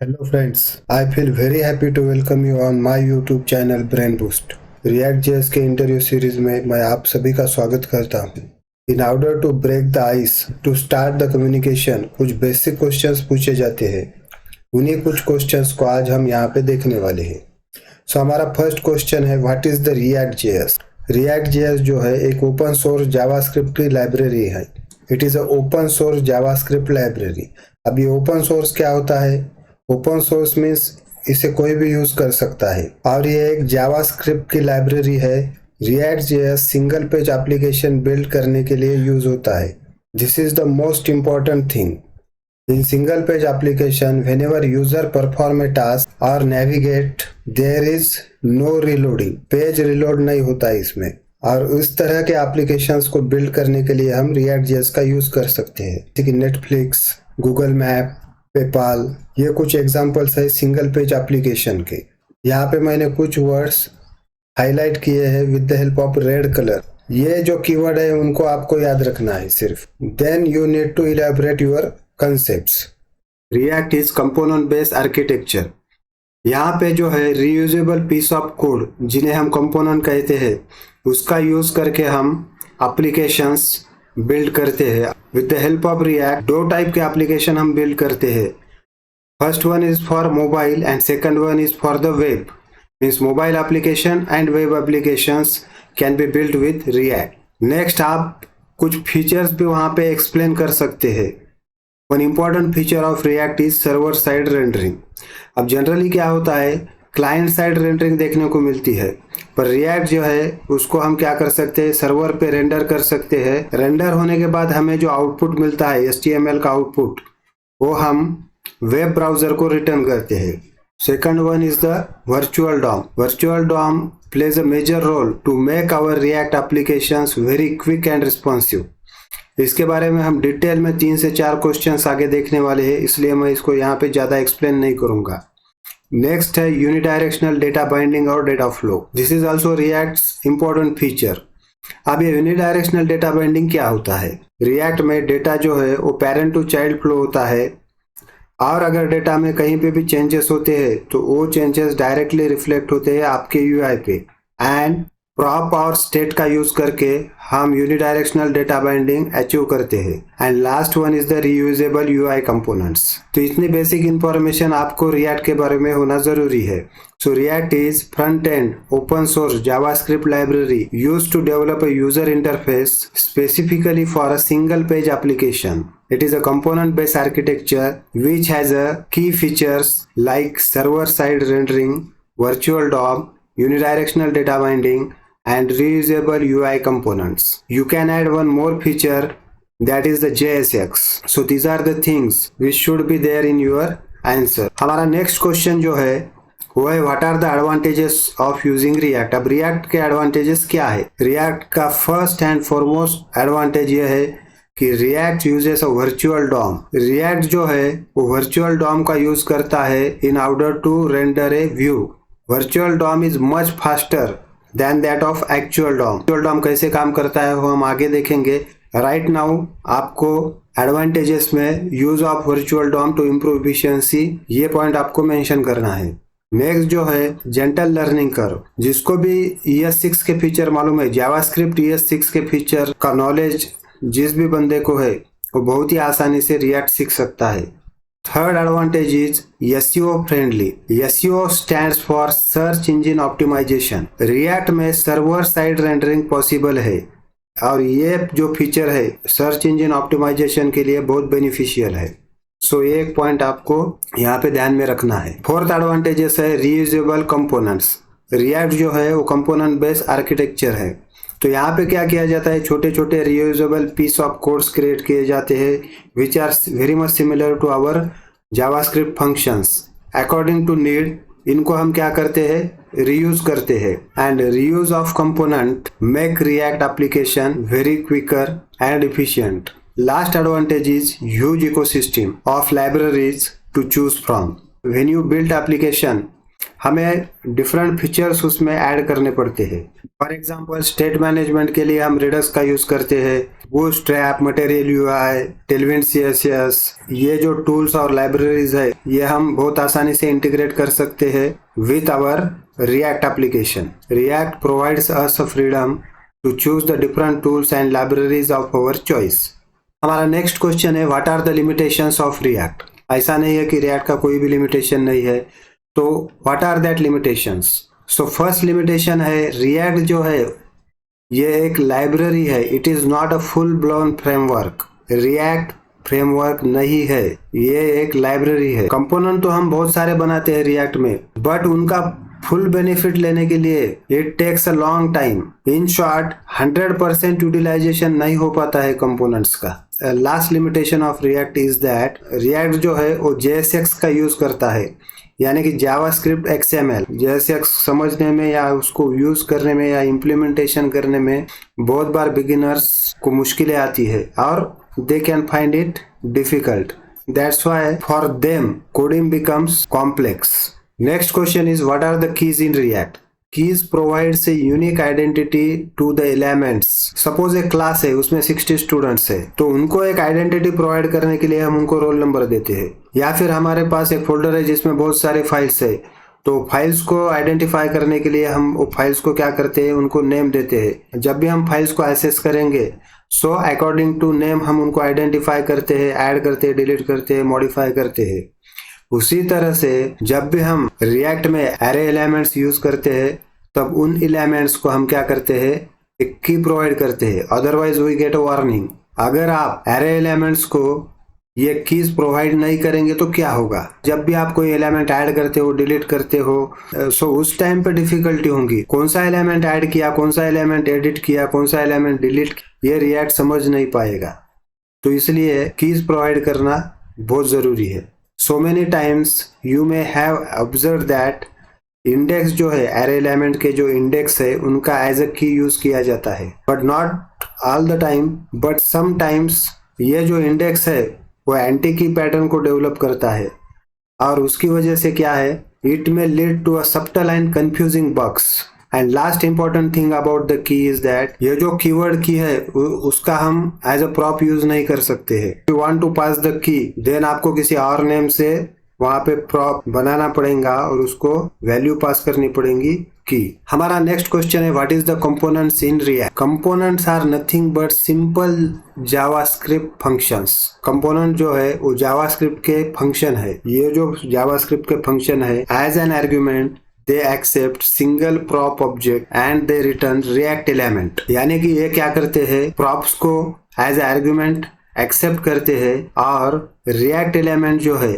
Hello friends, I feel very happy to welcome you on my YouTube channel Brain Boost. React.js के interview series में मैं आप सभी का स्वागत करता हूँ। In order to break the ice to start the communication कुछ बेसिक क्वेश्चंस पूछे जाते हैं। उन्हीं कुछ क्वेश्चंस को आज हम यहाँ पे देखने वाले हैं। सो हमारा फर्स्ट क्वेश्चन है what is the React.js। React.js जो है एक ओपन सोर्स जावास्क्रिप्ट की लाइब्रेरी है। It is a open source JavaScript library. अब ये ओपन सोर्स क्या होता है? ओपन सोर्स मीन्स इसे कोई भी यूज कर सकता है और ये एक जावास्क्रिप्ट की लाइब्रेरी है। React.js single page application build करने के लिए यूज होता है। This is the most important thing in single page application. Whenever user perform a task और navigate there is no reloading. Page reload नहीं होता है इसमें। और उस तरह के एप्लीकेशंस को बिल्ड करने के लिए हम React.js का यूज कर सकते हैं, जैसे कि नेटफ्लिक्स, गूगल मैप, पेपाल, ये कुछ एग्जांपल्स है सिंगल पेज एप्लीकेशन के। यहाँ पे मैंने कुछ वर्ड्स हाईलाइट किए हैं with the help of red colour. ये जो कीवर्ड है उनको आपको याद रखना है सिर्फ। Then you need to elaborate your concepts. React is component based architecture. यहाँ पे जो है रीयूजेबल पीस ऑफ कोड जिन्हें हम कंपोनेंट कहते हैं, उसका यूज करके हम एप्लीकेशंस बिल्ड करते हैं। With the help of react दो टाइप के एप्लीकेशन हम बिल्ड करते हैं। First one is for mobile and second one is for the web. Means mobile application and web applications can be build with react. Next आप कुछ features भी वहाँ पे एक्सप्लेन कर सकते हैं। One important feature of React is server side rendering. अब generally क्या होता है, क्लाइंट साइड रेंडरिंग देखने को मिलती है, पर रिएक्ट जो है उसको हम क्या कर सकते हैं, सर्वर पे रेंडर कर सकते हैं। रेंडर होने के बाद हमें जो आउटपुट मिलता है HTML का आउटपुट, वो हम वेब ब्राउजर को रिटर्न करते हैं। Second one is the virtual DOM. Virtual DOM plays a major role to make our React applications very quick and responsive. इसके बारे में हम डिटेल में 3 से 4 क्वेश्चंस आगे देखने वाले हैं, इसलिए मैं इसको यहाँ पे ज़्यादा एक्सप्लेन नहीं करूँगा। नेक्स्ट है यूनिडायरेक्शनल डेटा बाइंडिंग और data flow. This is also reacts important feature. अब ये यूनिडायरेक्शनल डेटा बाइंडिंग क्या होता है? रिएक्ट में डेटा जो है वो पेरेंट टू चाइल्ड फ्लो होता है, और अगर डेटा में कहीं पे भी चेंजेस होते हैं तो वो चेंजेस डायरेक्टली रिफ्लेक्ट होते हैं आपके यूआई पे। एंड प्रॉप और स्टेट का यूज करके हम यूनिडायरेक्शनल डेटा बाइंडिंग अचीव करते हैं। And last one is the reusable UI components. तो इतनी बेसिक इंफॉर्मेशन आपको रिएक्ट के बारे में होना जरूरी है। So React is front end open source JavaScript library used to develop a user interface specifically for a single page application. It is a component-based architecture which has a key features like server-side rendering, virtual DOM, unidirectional data binding, and reusable UI components. You can add one more feature, that is the JSX. So these are the things which should be there in your answer. हमारा next question जो है वो है what are the advantages of using React. अब React के advantages क्या है? React का फर्स्ट एंड फॉरमोस्ट एडवांटेज ये है कि React uses a virtual DOM. React जो है वो वर्चुअल डॉम का यूज करता है in order to render a view. Virtual DOM is much faster than that of actual DOM. Virtual DOM कैसे काम करता है वो हम आगे देखेंगे। राइट नाउ आपको एडवांटेजेस में use of virtual DOM to improve efficiency, ये पॉइंट आपको मेंशन करना है। नेक्स्ट जो है जेंटल लर्निंग कर्व। जिसको भी ES6 के फीचर मालूम है, जावास्क्रिप्ट ES6 के फीचर का नॉलेज जिस भी बंदे को है वो बहुत ही आसानी से रिएक्ट सीख सकता है। Third advantage is SEO friendly. SEO stands for search engine optimization. React में सर्वर साइड रेंडरिंग पॉसिबल है और ये जो फीचर है सर्च इंजन ऑप्टिमाइजेशन के लिए बहुत बेनिफिशियल है। सो एक पॉइंट आपको यहाँ पे ध्यान में रखना है। फोर्थ एडवांटेजेस है रीयूजेबल कंपोनेंट्स। रिएक्ट जो है वो कंपोनेंट बेस्ड आर्किटेक्चर है, तो यहाँ पे क्या किया जाता है, छोटे छोटे reusable piece of codes create किए जाते हैं which are very much similar to our JavaScript functions. According to need इनको हम क्या करते हैं, रीयूज करते हैं। And reuse of component make React application very quicker and efficient. Last advantage is huge ecosystem of libraries to choose from. When you build application, हमें different features उसमें add करने पड़ते हैं। फॉर एग्जांपल स्टेट मैनेजमेंट के लिए हम radius का use करते हैं, bootstrap, material UI, Tailwind CSS, ये जो टूल्स और लाइब्रेरीज है ये हम बहुत आसानी से इंटीग्रेट कर सकते हैं with our React application. React provides us a freedom to choose the different tools and libraries of our choice. हमारा नेक्स्ट क्वेश्चन है what are the limitations of React. ऐसा नहीं है कि रिएक्ट का कोई भी लिमिटेशन नहीं है, तो what are that limitations. So first limitation है रिएक्ट जो है ये एक लाइब्रेरी है, it is not a full blown framework. React framework नहीं है, ये एक लाइब्रेरी है। कंपोनेंट तो हम बहुत सारे बनाते हैं रिएक्ट में, बट उनका फुल बेनिफिट लेने के लिए it takes a long time. In short 100% utilization नहीं हो पाता है कंपोनेंट्स का। Last limitation of React is that React जो है वो JSX का यूज करता है, यानी कि जावास्क्रिप्ट XML। JSX समझने में या उसको यूज करने में या इम्प्लीमेंटेशन करने में बहुत बार बिगिनर्स को मुश्किलें आती है और they can find it difficult. That's why for them coding becomes complex. Next question is what are the keys in React? Keys provides a unique identity to the elements. Suppose एक class है उसमें 60 students है, तो उनको एक identity provide करने के लिए हम उनको रोल नंबर देते हैं। या फिर हमारे पास एक फोल्डर है जिसमें बहुत सारे फाइल्स है, तो फाइल्स को आइडेंटिफाई करने के लिए हम वो फाइल्स को क्या करते हैं, उनको नेम देते हैं। जब भी हम फाइल्स को एक्सेस करेंगे सो अकॉर्डिंग टू नेम हम उनको आइडेंटिफाई करते हैं, ऐड करते हैं, डिलीट करते हैं, मॉडिफाई करते हैं। उसी तरह से जब भी हम रिएक्ट में एरे एलिमेंट्स यूज करते हैं तब उन एलिमेंट्स को हम क्या करते हैं, एक की प्रोवाइड करते हैं, otherwise we get a warning. अगर आप एरे एलिमेंट्स को ये कीज प्रोवाइड नहीं करेंगे तो क्या होगा, जब भी आप कोई एलिमेंट ऐड करते हो, डिलीट करते हो, सो उस टाइम पे डिफिकल्टी होंगी। कौन सा एलिमेंट ऐड किया, कौन सा एलिमेंट एडिट किया, कौन सा एलिमेंट डिलीट, ये रिएक्ट समझ नहीं पाएगा। तो इसलिए कीज प्रोवाइड करना बहुत जरूरी है। So many times you may have observed that index जो है एरे एलिमेंट के जो इंडेक्स है उनका एज अ की यूज किया जाता है, but not all the time, but sometimes ये जो इंडेक्स है वो एंटी की पैटर्न को डेवलप करता है और उसकी वजह से क्या है, it may lead to a subtle and confusing bugs. And last important thing about the key is that ये जो कीवर्ड की है उसका हम एज अ प्रॉप यूज नहीं कर सकते हैं। You want to pass the key then आपको किसी और नेम से वहां पे प्रॉप बनाना पड़ेगा और उसको वैल्यू पास करनी पड़ेगी की। हमारा नेक्स्ट क्वेश्चन है what is the components in React. Components are nothing but simple JavaScript functions. Component जो है वो जावास्क्रिप्ट के फंक्शन है। ये जो जावास्क्रिप्ट के फंक्शन है as an argument they accept single prop object and they return react element। यानी कि ये क्या करते हैं, props को as argument accept करते हैं और react element जो है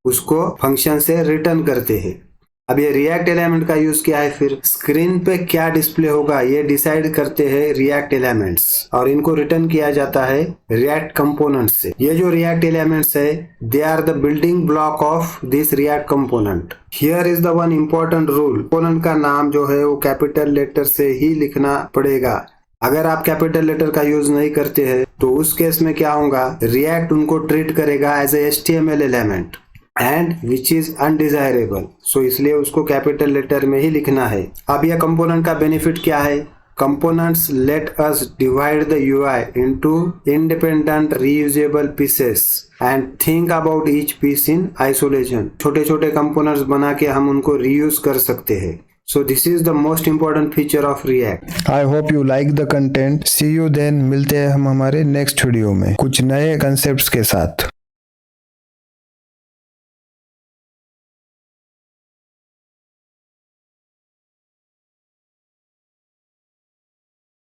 उसको फंक्शन से रिटर्न करते हैं। अब ये रिएक्ट एलिमेंट का यूज क्या है, फिर स्क्रीन पे क्या डिस्प्ले होगा ये डिसाइड करते हैं रिएक्ट एलिमेंट्स और इनको रिटर्न किया जाता है रिएक्ट कंपोनेंट्स से। ये जो रिएक्ट एलिमेंट्स है they are the building block of this React component. Here is the one important rule, component का नाम जो है वो कैपिटल लेटर से ही लिखना पड़ेगा। अगर आप कैपिटल लेटर का यूज नहीं करते हैं तो उस केस में क्या होगा, रिएक्ट उनको ट्रीट करेगा as a HTML element and which is undesirable. So इसलिए उसको कैपिटल लेटर में ही लिखना है। अब यह कंपोनेंट का बेनिफिट क्या है, components let us divide the UI into independent reusable pieces and think about each piece in isolation. छोटे छोटे कंपोनेंट्स बना के हम उनको रीयूज कर सकते हैं। So this is the most important feature of React. I hope you like the content. See you then. मिलते हैं हम हमारे नेक्स्ट वीडियो में कुछ नए कंसेप्ट्स के साथ।